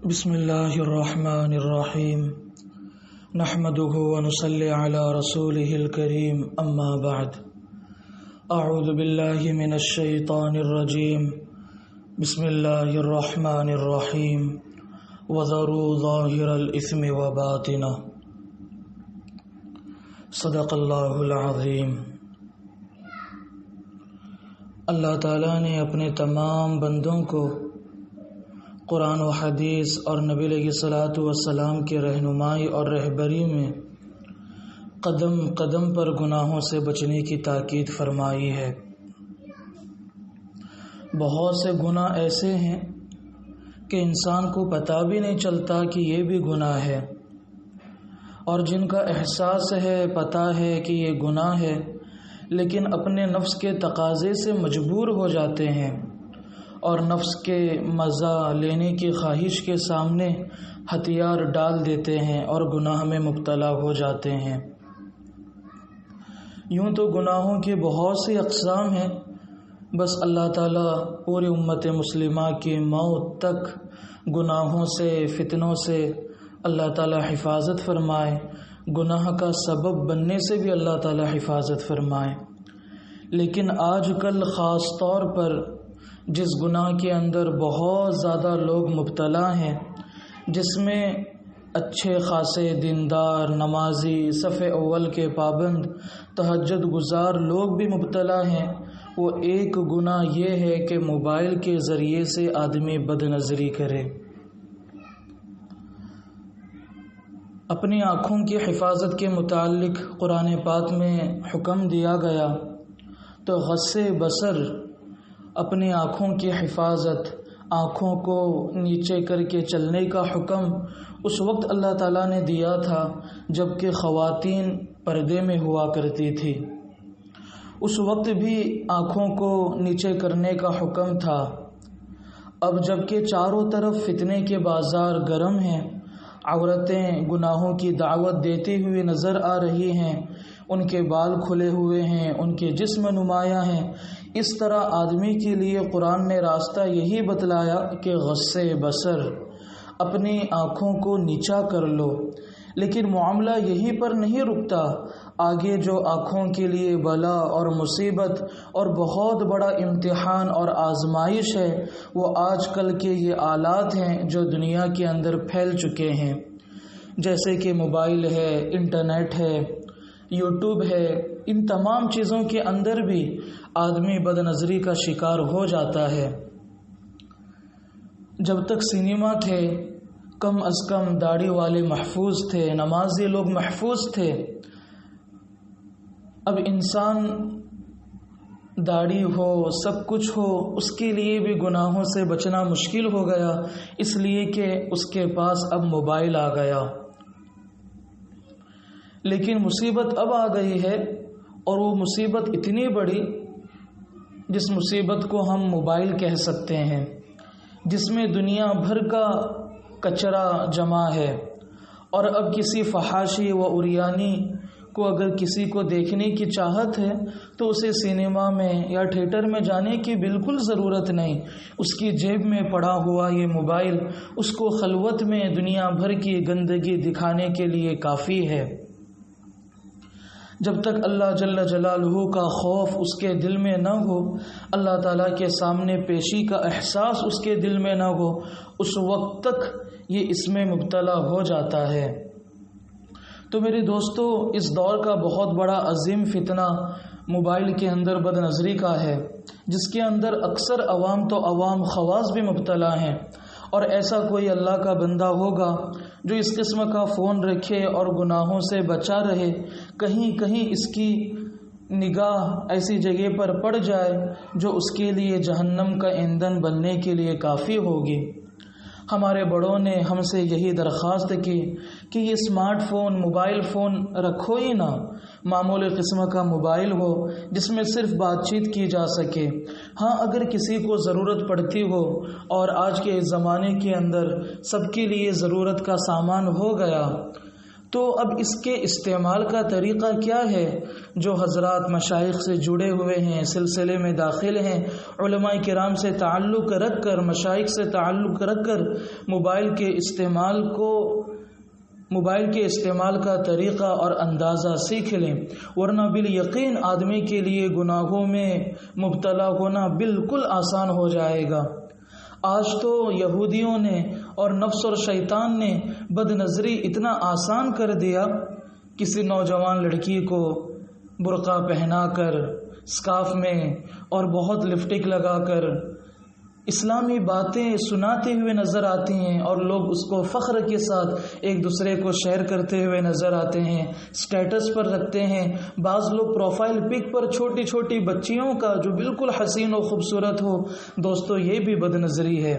بسم اللہ الرحمن الرحیم نحمده ونصلی علی رسوله الکریم اما بعد اعوذ باللہ من الشیطان الرجیم بسم اللہ الرحمن الرحیم وذروا ظاہر الاثم وباطنہ صدق اللہ العظیم۔ اللہ تعالیٰ نے اپنے تمام بندوں کو قرآن و حدیث اور نبی علیہ الصلاۃ والسلام کی رہنمائی اور رہبری میں قدم قدم پر گناہوں سے بچنے کی تاکید فرمائی ہے۔ بہت سے گناہ ایسے ہیں کہ انسان کو پتہ بھی نہیں چلتا کہ یہ بھی گناہ ہے، اور جن کا احساس ہے، پتہ ہے کہ یہ گناہ ہے، لیکن اپنے نفس کے تقاضے سے مجبور ہو جاتے ہیں اور نفس کے مزہ لینے کی خواہش کے سامنے ہتھیار ڈال دیتے ہیں اور گناہ میں مبتلا ہو جاتے ہیں۔ یوں تو گناہوں کی بہت سی اقسام ہیں، بس اللہ تعالیٰ پوری امت مسلمہ کی موت تک گناہوں سے، فتنوں سے اللہ تعالیٰ حفاظت فرمائے، گناہ کا سبب بننے سے بھی اللہ تعالیٰ حفاظت فرمائے۔ لیکن آج کل خاص طور پر جس گناہ کے اندر بہت زیادہ لوگ مبتلا ہیں، جس میں اچھے خاصے دیندار، نمازی، صف اول کے پابند، تہجد گزار لوگ بھی مبتلا ہیں، وہ ایک گناہ یہ ہے کہ موبائل کے ذریعے سے آدمی بد نظری کرے۔ اپنی آنکھوں کی حفاظت کے متعلق قرآن پاک میں حکم دیا گیا تو غص بصر، اپنی آنکھوں کی حفاظت، آنکھوں کو نیچے کر کے چلنے کا حکم اس وقت اللہ تعالیٰ نے دیا تھا جب کہ خواتین پردے میں ہوا کرتی تھی۔ اس وقت بھی آنکھوں کو نیچے کرنے کا حکم تھا۔ اب جب کہ چاروں طرف فتنے کے بازار گرم ہیں، عورتیں گناہوں کی دعوت دیتی ہوئی نظر آ رہی ہیں، ان کے بال کھلے ہوئے ہیں، ان کے جسم نمایاں ہیں، اس طرح آدمی کے لیے قرآن نے راستہ یہی بتلایا کہ غص بصر، اپنی آنکھوں کو نیچا کر لو۔ لیکن معاملہ یہی پر نہیں رکتا، آگے جو آنکھوں کے لیے بلا اور مصیبت اور بہت بڑا امتحان اور آزمائش ہے، وہ آج کل کے یہ آلات ہیں جو دنیا کے اندر پھیل چکے ہیں، جیسے کہ موبائل ہے، انٹرنیٹ ہے، یوٹیوب ہے۔ ان تمام چیزوں کے اندر بھی آدمی بد نظری کا شکار ہو جاتا ہے۔ جب تک سینما تھے، کم از کم داڑھی والے محفوظ تھے، نمازی لوگ محفوظ تھے۔ اب انسان داڑھی ہو، سب کچھ ہو، اس کے لیے بھی گناہوں سے بچنا مشکل ہو گیا، اس لیے کہ اس کے پاس اب موبائل آ گیا۔ لیکن مصیبت اب آ گئی ہے، اور وہ مصیبت اتنی بڑی جس مصیبت کو ہم موبائل کہہ سکتے ہیں، جس میں دنیا بھر کا کچرا جمع ہے، اور اب کسی فحاشی و عریانی کو اگر کسی کو دیکھنے کی چاہت ہے تو اسے سینما میں یا تھیٹر میں جانے کی بالکل ضرورت نہیں، اس کی جیب میں پڑا ہوا یہ موبائل اس کو خلوت میں دنیا بھر کی گندگی دکھانے کے لیے کافی ہے۔ جب تک اللہ جل جلالہ کا خوف اس کے دل میں نہ ہو، اللہ تعالیٰ کے سامنے پیشی کا احساس اس کے دل میں نہ ہو، اس وقت تک یہ اس میں مبتلا ہو جاتا ہے۔ تو میرے دوستو، اس دور کا بہت بڑا عظیم فتنہ موبائل کے اندر بد نظری کا ہے، جس کے اندر اکثر عوام تو عوام خواص بھی مبتلا ہیں، اور ایسا کوئی اللہ کا بندہ ہوگا جو اس قسم کا فون رکھے اور گناہوں سے بچا رہے، کہیں کہیں اس کی نگاہ ایسی جگہ پر پڑ جائے جو اس کے لیے جہنم کا ایندھن بننے کے لیے کافی ہوگی۔ ہمارے بڑوں نے ہم سے یہی درخواست کی کہ یہ اسمارٹ فون، موبائل فون رکھو ہی نہ، معمولی قسم کا موبائل ہو جس میں صرف بات چیت کی جا سکے۔ ہاں، اگر کسی کو ضرورت پڑتی ہو، اور آج کے زمانے کے اندر سب کے لیے ضرورت کا سامان ہو گیا، تو اب اس کے استعمال کا طریقہ کیا ہے؟ جو حضرات مشائخ سے جڑے ہوئے ہیں، سلسلے میں داخل ہیں، علماء کرام سے تعلق رکھ کر، مشائخ سے تعلق رکھ کر موبائل کے استعمال کا طریقہ اور اندازہ سیکھ لیں، ورنہ بالیقین آدمی کے لیے گناہوں میں مبتلا ہونا بالکل آسان ہو جائے گا۔ آج تو یہودیوں نے اور نفس اور شیطان نے بد نظری اتنا آسان کر دیا، کسی نوجوان لڑکی کو برقع پہنا کر، اسکارف میں اور بہت لپسٹک لگا کر اسلامی باتیں سناتے ہوئے نظر آتی ہیں، اور لوگ اس کو فخر کے ساتھ ایک دوسرے کو شیئر کرتے ہوئے نظر آتے ہیں، سٹیٹس پر رکھتے ہیں۔ بعض لوگ پروفائل پک پر چھوٹی چھوٹی بچیوں کا جو بالکل حسین و خوبصورت ہو۔ دوستو، یہ بھی بد نظری ہے۔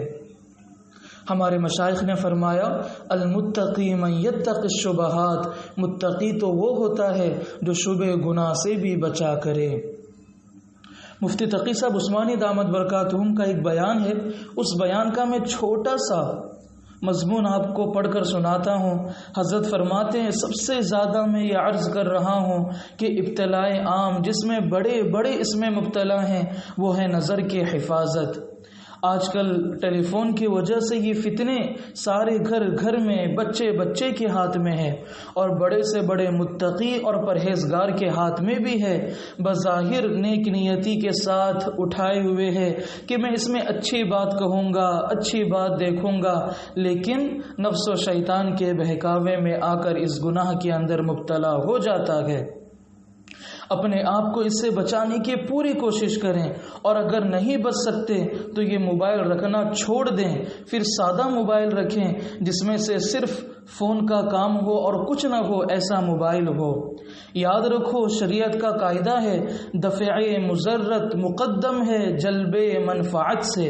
ہمارے مشائخ نے فرمایا، المتقی من یتقی الشبہات، متقی تو وہ ہوتا ہے جو شبہ گناہ سے بھی بچا کرے۔ مفتی تقی صاحب عثمانی دامت برکاتہم کا ایک بیان ہے، اس بیان کا میں چھوٹا سا مضمون آپ کو پڑھ کر سناتا ہوں۔ حضرت فرماتے ہیں، سب سے زیادہ میں یہ عرض کر رہا ہوں کہ ابتلاء عام جس میں بڑے بڑے اس میں مبتلا ہیں وہ ہے نظر کی حفاظت۔ آج کل ٹیلی فون کی وجہ سے یہ فتنے سارے گھر میں بچے کے ہاتھ میں ہے، اور بڑے سے بڑے متقی اور پرہیزگار کے ہاتھ میں بھی ہے۔ بظاہر نیک نیتی کے ساتھ اٹھائے ہوئے ہے کہ میں اس میں اچھی بات کہوں گا، اچھی بات دیکھوں گا، لیکن نفس و شیطان کے بہکاوے میں آ کر اس گناہ کے اندر مبتلا ہو جاتا ہے۔ اپنے آپ کو اس سے بچانے کی پوری کوشش کریں، اور اگر نہیں بچ سکتے تو یہ موبائل رکھنا چھوڑ دیں، پھر سادہ موبائل رکھیں جس میں سے صرف فون کا کام ہو اور کچھ نہ ہو، ایسا موبائل ہو۔ یاد رکھو، شریعت کا قاعدہ ہے، دفع مضرت مقدم ہے جلب منفعت سے،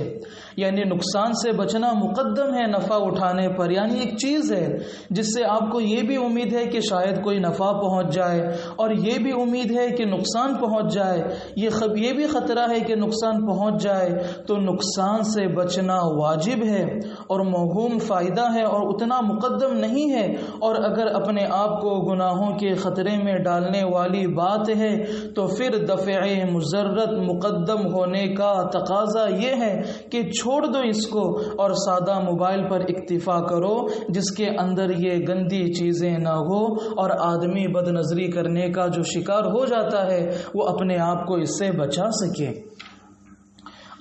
یعنی نقصان سے بچنا مقدم ہے نفع اٹھانے پر۔ یعنی ایک چیز ہے جس سے آپ کو یہ بھی امید ہے کہ شاید کوئی نفع پہنچ جائے، اور یہ بھی امید ہے کہ نقصان پہنچ جائے، یہ بھی خطرہ ہے کہ نقصان پہنچ جائے، تو نقصان سے بچنا واجب ہے اور موہوم فائدہ ہے اور اتنا مقدم نہیں ہے۔ اور اگر اپنے آپ کو گناہوں کے خطرے میں ڈالنے والی بات ہے تو پھر دفع مضرت مقدم ہونے کا تقاضا یہ ہے کہ چھوڑ دو اس کو اور سادہ موبائل پر اکتفا کرو، جس کے اندر یہ گندی چیزیں نہ ہو، اور آدمی بد نظری کرنے کا جو شکار ہو جاتا ہے وہ اپنے آپ کو اس سے بچا سکے۔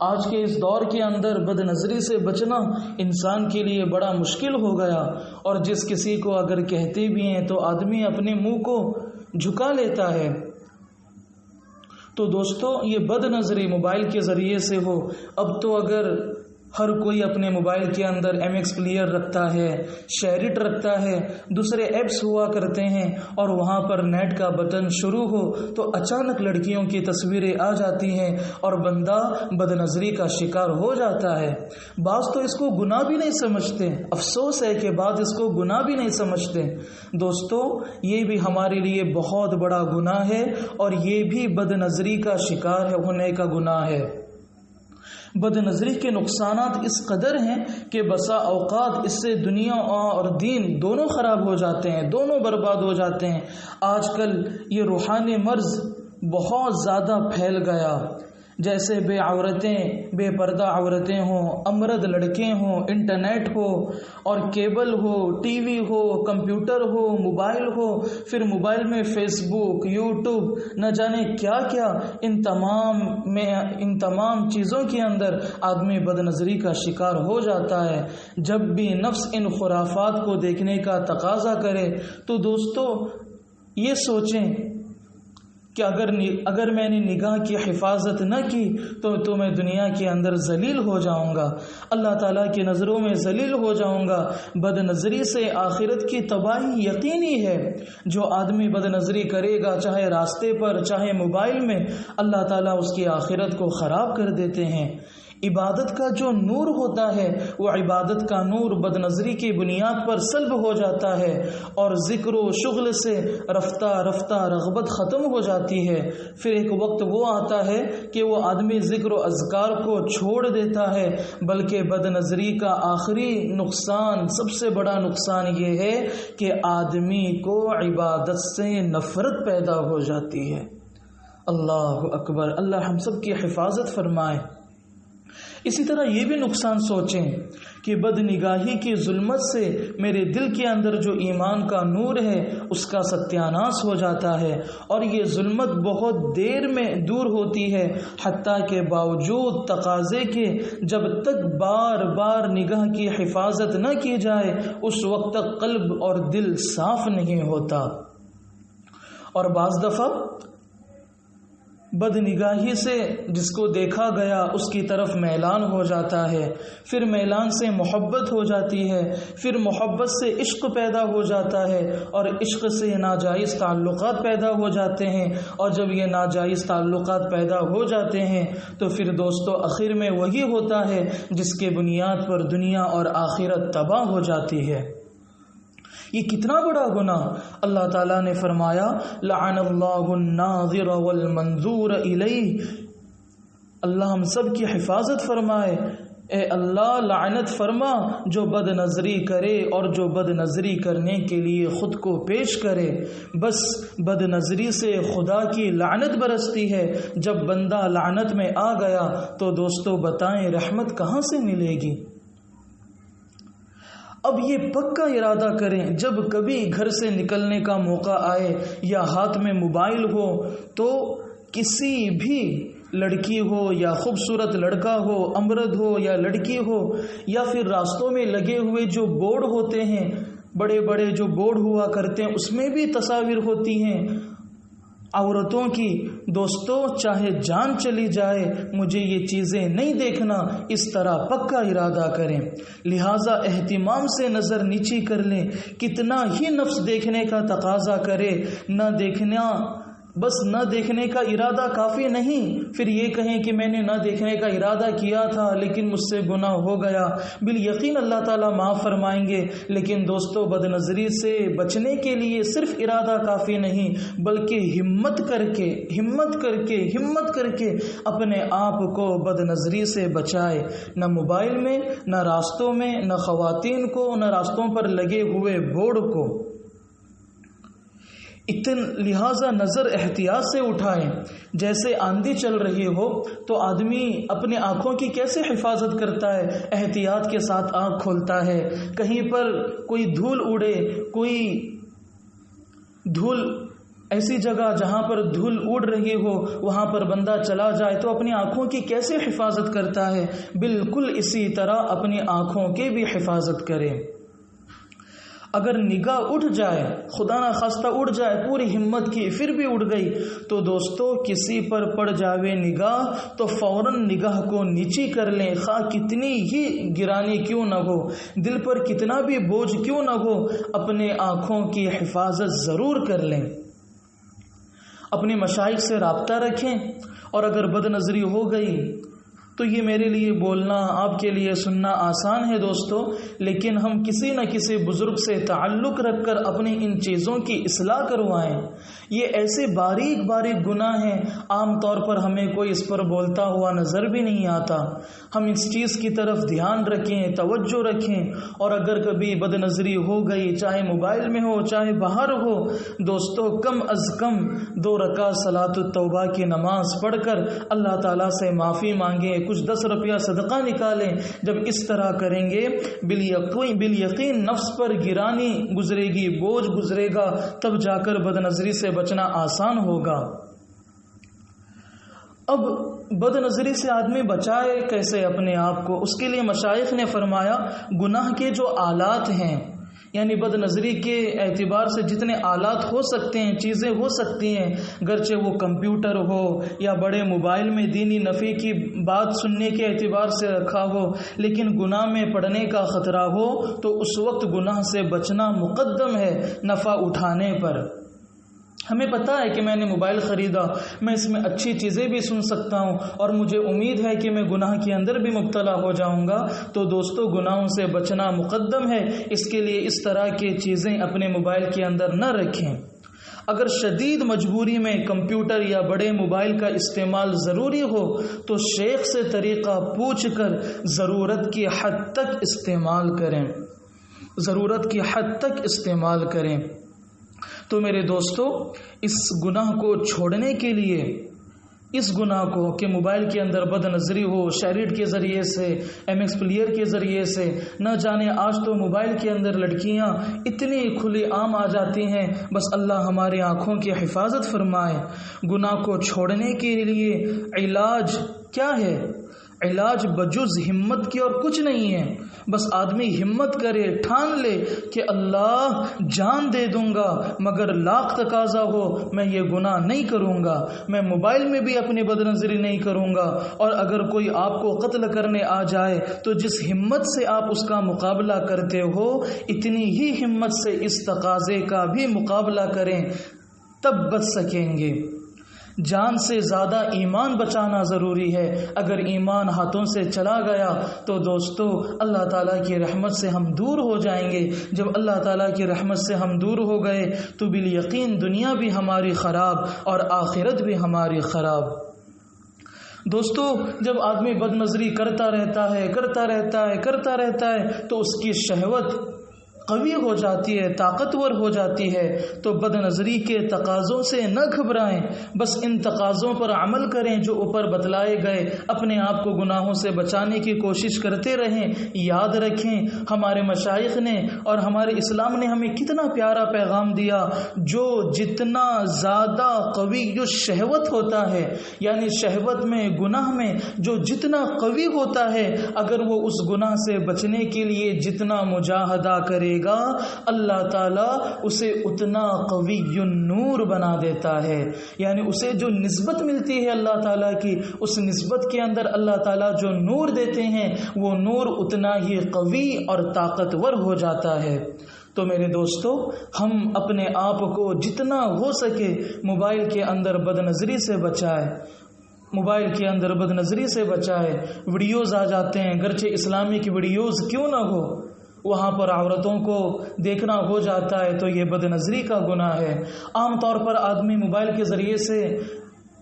آج کے اس دور کے اندر بد نظری سے بچنا انسان کے لیے بڑا مشکل ہو گیا، اور جس کسی کو اگر کہتے بھی ہیں تو آدمی اپنے منہ کو جھکا لیتا ہے۔ تو دوستو، یہ بد نظری موبائل کے ذریعے سے ہو۔ اب تو اگر ہر کوئی اپنے موبائل کے اندر ایم ایکس پلیئر رکھتا ہے، شیئرٹ رکھتا ہے، دوسرے ایپس ہوا کرتے ہیں، اور وہاں پر نیٹ کا بٹن شروع ہو تو اچانک لڑکیوں کی تصویریں آ جاتی ہیں اور بندہ بد نظری کا شکار ہو جاتا ہے۔ بعض تو اس کو گناہ بھی نہیں سمجھتے، افسوس ہے کہ بعض اس کو گناہ بھی نہیں سمجھتے۔ دوستو، یہ بھی ہمارے لیے بہت بڑا گناہ ہے، اور یہ بھی بد نظری کا شکار ہونے کا گناہ ہے۔ بد نظری کے نقصانات اس قدر ہیں کہ بسا اوقات اس سے دنیا اور دین دونوں خراب ہو جاتے ہیں، دونوں برباد ہو جاتے ہیں۔ آج کل یہ روحانی مرض بہت زیادہ پھیل گیا، جیسے بے عورتیں، بے پردہ عورتیں ہوں، امرد لڑکے ہوں، انٹرنیٹ ہو اور کیبل ہو، ٹی وی ہو، کمپیوٹر ہو، موبائل ہو، پھر موبائل میں فیس بک، یوٹیوب، نہ جانے کیا کیا، ان تمام چیزوں کے اندر آدمی بد نظری کا شکار ہو جاتا ہے۔ جب بھی نفس ان خرافات کو دیکھنے کا تقاضا کرے تو دوستو یہ سوچیں کہ اگر میں نے نگاہ کی حفاظت نہ کی تو میں دنیا کے اندر ذلیل ہو جاؤں گا، اللہ تعالیٰ کی نظروں میں ذلیل ہو جاؤں گا۔ بد نظری سے آخرت کی تباہی یقینی ہے۔ جو آدمی بد نظری کرے گا، چاہے راستے پر چاہے موبائل میں، اللہ تعالیٰ اس کی آخرت کو خراب کر دیتے ہیں۔ عبادت کا جو نور ہوتا ہے وہ عبادت کا نور بد نظری کی بنیاد پر سلب ہو جاتا ہے اور ذکر و شغل سے رفتہ رفتہ رغبت ختم ہو جاتی ہے۔ پھر ایک وقت وہ آتا ہے کہ وہ آدمی ذکر و اذکار کو چھوڑ دیتا ہے، بلکہ بد نظری کا آخری نقصان، سب سے بڑا نقصان یہ ہے کہ آدمی کو عبادت سے نفرت پیدا ہو جاتی ہے۔ اللہ اکبر، اللہ ہم سب کی حفاظت فرمائے۔ اسی طرح یہ بھی نقصان سوچیں کہ بد نگاہی کی ظلمت سے میرے دل کے اندر جو ایمان کا نور ہے اس کا ستیاناس ہو جاتا ہے، اور یہ ظلمت بہت دیر میں دور ہوتی ہے، حتیٰ کہ باوجود تقاضے کے جب تک بار بار نگاہ کی حفاظت نہ کی جائے اس وقت تک قلب اور دل صاف نہیں ہوتا۔ اور بعض دفعہ بد نگاہی سے جس کو دیکھا گیا اس کی طرف میلان ہو جاتا ہے، پھر میلان سے محبت ہو جاتی ہے، پھر محبت سے عشق پیدا ہو جاتا ہے، اور عشق سے ناجائز تعلقات پیدا ہو جاتے ہیں، اور جب یہ ناجائز تعلقات پیدا ہو جاتے ہیں تو پھر دوستو آخر میں وہی ہوتا ہے جس کے بنیاد پر دنیا اور آخرت تباہ ہو جاتی ہے۔ یہ کتنا بڑا گناہ! اللہ تعالیٰ نے فرمایا لعن اللہ الناظر والمنظور الیہ، اللہ ہم سب کی حفاظت فرمائے۔ اے اللہ لعنت فرما جو بد نظری کرے اور جو بد نظری کرنے کے لیے خود کو پیش کرے۔ بس بد نظری سے خدا کی لعنت برستی ہے، جب بندہ لعنت میں آ گیا تو دوستو بتائیں رحمت کہاں سے ملے گی؟ اب یہ پکا ارادہ کریں جب کبھی گھر سے نکلنے کا موقع آئے یا ہاتھ میں موبائل ہو تو کسی بھی لڑکی ہو یا خوبصورت لڑکا ہو، امرد ہو یا لڑکی ہو، یا پھر راستوں میں لگے ہوئے جو بورڈ ہوتے ہیں، بڑے بڑے جو بورڈ ہوا کرتے ہیں اس میں بھی تصاویر ہوتی ہیں عورتوں کی، دوستو چاہے جان چلی جائے مجھے یہ چیزیں نہیں دیکھنا، اس طرح پکا ارادہ کریں۔ لہٰذا اہتمام سے نظر نیچی کر لیں، کتنا ہی نفس دیکھنے کا تقاضا کرے، نہ دیکھنا، بس نہ دیکھنے کا ارادہ کافی نہیں، پھر یہ کہیں کہ میں نے نہ دیکھنے کا ارادہ کیا تھا لیکن مجھ سے گناہ ہو گیا، بالیقین اللہ تعالیٰ معاف فرمائیں گے۔ لیکن دوستو بد نظری سے بچنے کے لیے صرف ارادہ کافی نہیں، بلکہ ہمت کر کے اپنے آپ کو بد نظری سے بچائے، نہ موبائل میں، نہ راستوں میں، نہ خواتین کو، نہ راستوں پر لگے ہوئے بورڈ کو۔ لہٰذا نظر احتیاط سے اٹھائیں، جیسے آندھی چل رہی ہو تو آدمی اپنے آنکھوں کی کیسے حفاظت کرتا ہے؟ احتیاط کے ساتھ آنکھ کھولتا ہے، کہیں پر کوئی دھول اڑے، کوئی دھول ایسی جگہ جہاں پر دھول اڑ رہی ہو وہاں پر بندہ چلا جائے تو اپنی آنکھوں کی کیسے حفاظت کرتا ہے؟ بالکل اسی طرح اپنی آنکھوں کی بھی حفاظت کرے۔ اگر نگاہ اٹھ جائے، خدا نہ خواستہ اٹھ جائے، پوری ہمت کی پھر بھی اٹھ گئی تو دوستو کسی پر پڑ جاوے نگاہ تو فوراً نگاہ کو نیچی کر لیں، خواہ کتنی ہی گرانی کیوں نہ ہو، دل پر کتنا بھی بوجھ کیوں نہ ہو، اپنے آنکھوں کی حفاظت ضرور کر لیں۔ اپنے مشائخ سے رابطہ رکھیں، اور اگر بد نظری ہو گئی تو یہ میرے لیے بولنا، آپ کے لیے سننا آسان ہے دوستو، لیکن ہم کسی نہ کسی بزرگ سے تعلق رکھ کر اپنی ان چیزوں کی اصلاح کروائیں۔ یہ ایسے باریک باریک گناہ ہیں، عام طور پر ہمیں کوئی اس پر بولتا ہوا نظر بھی نہیں آتا۔ ہم اس چیز کی طرف دھیان رکھیں، توجہ رکھیں، اور اگر کبھی بد نظری ہو گئی، چاہے موبائل میں ہو چاہے باہر ہو، دوستو کم از کم 2 رکعت صلاۃ التوبہ کی نماز پڑھ کر اللہ تعالیٰ سے معافی مانگیں، کچھ 10 روپیہ صدقہ نکالیں۔ جب اس طرح کریں گے بالیقین نفس پر گرانی گزرے گی، بوجھ گزرے گا، تب جا کر بد نظری سے بچنا آسان ہوگا۔ اب بد نظری سے آدمی بچائے کیسے اپنے آپ کو؟ اس کے لیے مشائخ نے فرمایا گناہ کے جو آلات ہیں، یعنی بد نظری کے اعتبار سے جتنے آلات ہو سکتے ہیں، چیزیں ہو سکتی ہیں، گرچہ وہ کمپیوٹر ہو یا بڑے موبائل میں دینی نفع کی بات سننے کے اعتبار سے رکھا ہو، لیکن گناہ میں پڑنے کا خطرہ ہو تو اس وقت گناہ سے بچنا مقدم ہے نفع اٹھانے پر۔ ہمیں پتہ ہے کہ میں نے موبائل خریدا، میں اس میں اچھی چیزیں بھی سن سکتا ہوں اور مجھے امید ہے کہ میں گناہ کے اندر بھی مبتلا ہو جاؤں گا، تو دوستو گناہوں سے بچنا مقدم ہے۔ اس کے لیے اس طرح کی چیزیں اپنے موبائل کے اندر نہ رکھیں۔ اگر شدید مجبوری میں کمپیوٹر یا بڑے موبائل کا استعمال ضروری ہو تو شیخ سے طریقہ پوچھ کر ضرورت کی حد تک استعمال کریں، ضرورت کی حد تک استعمال کریں۔ تو میرے دوستو، اس گناہ کو چھوڑنے کے لیے، اس گناہ کو کہ موبائل کے اندر بد نظری ہو، شیریٹ کے ذریعے سے، ایم ایکس پلیئر کے ذریعے سے، نہ جانے آج تو موبائل کے اندر لڑکیاں اتنی کھلی عام آ جاتی ہیں، بس اللہ ہماری آنکھوں کی حفاظت فرمائے۔ گناہ کو چھوڑنے کے لیے علاج کیا ہے؟ علاج بجز ہمت کی اور کچھ نہیں ہے۔ بس آدمی ہمت کرے، ٹھان لے کہ اللہ جان دے دوں گا مگر لاکھ تقاضا ہو میں یہ گناہ نہیں کروں گا، میں موبائل میں بھی اپنی بد نظری نہیں کروں گا، اور اگر کوئی آپ کو قتل کرنے آ جائے تو جس ہمت سے آپ اس کا مقابلہ کرتے ہو اتنی ہی ہمت سے اس تقاضے کا بھی مقابلہ کریں، تب بچ سکیں گے۔ جان سے زیادہ ایمان بچانا ضروری ہے۔ اگر ایمان ہاتھوں سے چلا گیا تو دوستو اللہ تعالیٰ کی رحمت سے ہم دور ہو جائیں گے۔ جب اللہ تعالیٰ کی رحمت سے ہم دور ہو گئے تو بالیقین دنیا بھی ہماری خراب اور آخرت بھی ہماری خراب۔ دوستو جب آدمی بد نظری کرتا رہتا ہے تو اس کی شہوت قوی ہو جاتی ہے، طاقتور ہو جاتی ہے۔ تو بد نظری کے تقاضوں سے نہ گھبرائیں، بس ان تقاضوں پر عمل کریں جو اوپر بتلائے گئے، اپنے آپ کو گناہوں سے بچانے کی کوشش کرتے رہیں۔ یاد رکھیں ہمارے مشائخ نے اور ہمارے اسلام نے ہمیں کتنا پیارا پیغام دیا، جو جتنا زیادہ قوی جو شہوت ہوتا ہے، یعنی شہوت میں، گناہ میں جو جتنا قوی ہوتا ہے، اگر وہ اس گناہ سے بچنے کے لیے جتنا مجاہدہ کرے گا اللہ تعالیٰ اسے اتنا قوی نور بنا دیتا ہے۔ یعنی اسے جو نسبت ملتی ہے اللہ تعالیٰ کی، اس نسبت کے اندر اللہ تعالیٰ جو نور دیتے ہیں وہ نور اتنا ہی قوی اور طاقتور ہو جاتا ہے۔ تو میرے دوستو ہم اپنے آپ کو جتنا ہو سکے موبائل کے اندر بد نظری سے بچائے، موبائل کے اندر بد نظری سے بچائے۔ ویڈیوز آ جاتے ہیں، گرچہ اسلامک ویڈیوز کیوں نہ ہو، وہاں پر عورتوں کو دیکھنا ہو جاتا ہے تو یہ بد نظری کا گناہ ہے۔ عام طور پر آدمی موبائل کے ذریعے سے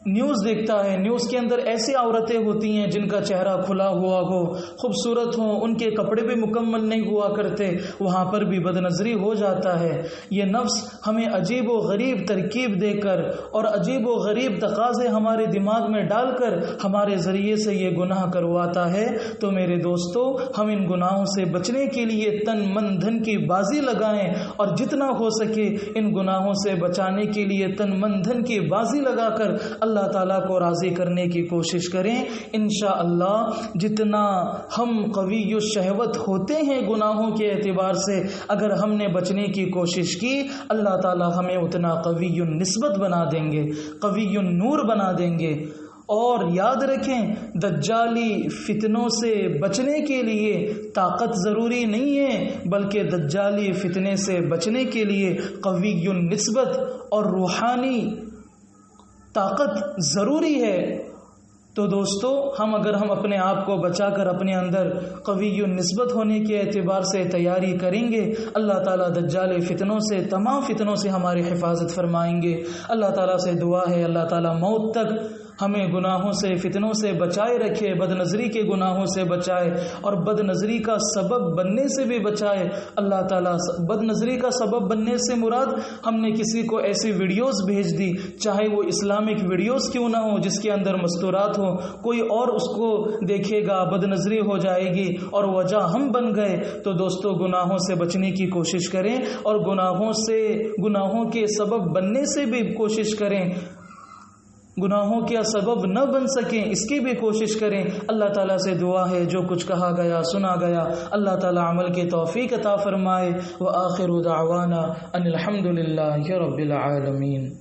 نیوز دیکھتا ہے، نیوز کے اندر ایسی عورتیں ہوتی ہیں جن کا چہرہ کھلا ہوا ہو، خوبصورت ہوں، ان کے کپڑے بھی مکمل نہیں ہوا کرتے، وہاں پر بھی بد نظری ہو جاتا ہے۔ یہ نفس ہمیں عجیب و غریب ترکیب دے کر اور عجیب و غریب تقاضے ہمارے دماغ میں ڈال کر ہمارے ذریعے سے یہ گناہ کرواتا ہے۔ تو میرے دوستو ہم ان گناہوں سے بچنے کے لیے تن من دھن کی بازی لگائیں، اور جتنا ہو سکے ان گناہوں سے بچانے کے لیے تن من دھن کی بازی لگا کر اللہ تعالیٰ کو راضی کرنے کی کوشش کریں۔ انشاءاللہ جتنا ہم قوی الشہوت ہوتے ہیں گناہوں کے اعتبار سے، اگر ہم نے بچنے کی کوشش کی اللہ تعالیٰ ہمیں اتنا قوی النسبت بنا دیں گے، قوی النور بنا دیں گے۔ اور یاد رکھیں دجالی فتنوں سے بچنے کے لیے طاقت ضروری نہیں ہے، بلکہ دجالی فتنے سے بچنے کے لیے قوی النسبت اور روحانی طاقت ضروری ہے۔ تو دوستو اگر ہم اپنے آپ کو بچا کر اپنے اندر قوی النسبت ہونے کے اعتبار سے تیاری کریں گے، اللہ تعالیٰ دجال فتنوں سے، تمام فتنوں سے ہماری حفاظت فرمائیں گے۔ اللہ تعالیٰ سے دعا ہے اللہ تعالیٰ موت تک ہمیں گناہوں سے، فتنوں سے بچائے رکھے، بد نظری کے گناہوں سے بچائے اور بد نظری کا سبب بننے سے بھی بچائے۔ اللہ تعالیٰ بد نظری کا سبب بننے سے مراد ہم نے کسی کو ایسی ویڈیوز بھیج دی، چاہے وہ اسلامک ویڈیوز کیوں نہ ہو جس کے اندر مستورات ہوں، کوئی اور اس کو دیکھے گا، بد نظری ہو جائے گی اور وجہ ہم بن گئے۔ تو دوستو گناہوں سے بچنے کی کوشش کریں اور گناہوں کے سبب بننے سے بھی کوشش کریں، گناہوں کا سبب نہ بن سکیں اس کی بھی کوشش کریں۔ اللہ تعالیٰ سے دعا ہے جو کچھ کہا گیا سنا گیا اللہ تعالیٰ عمل کی توفیق عطا فرمائے۔ وآخر دعوانا ان الحمد للہ رب العالمین۔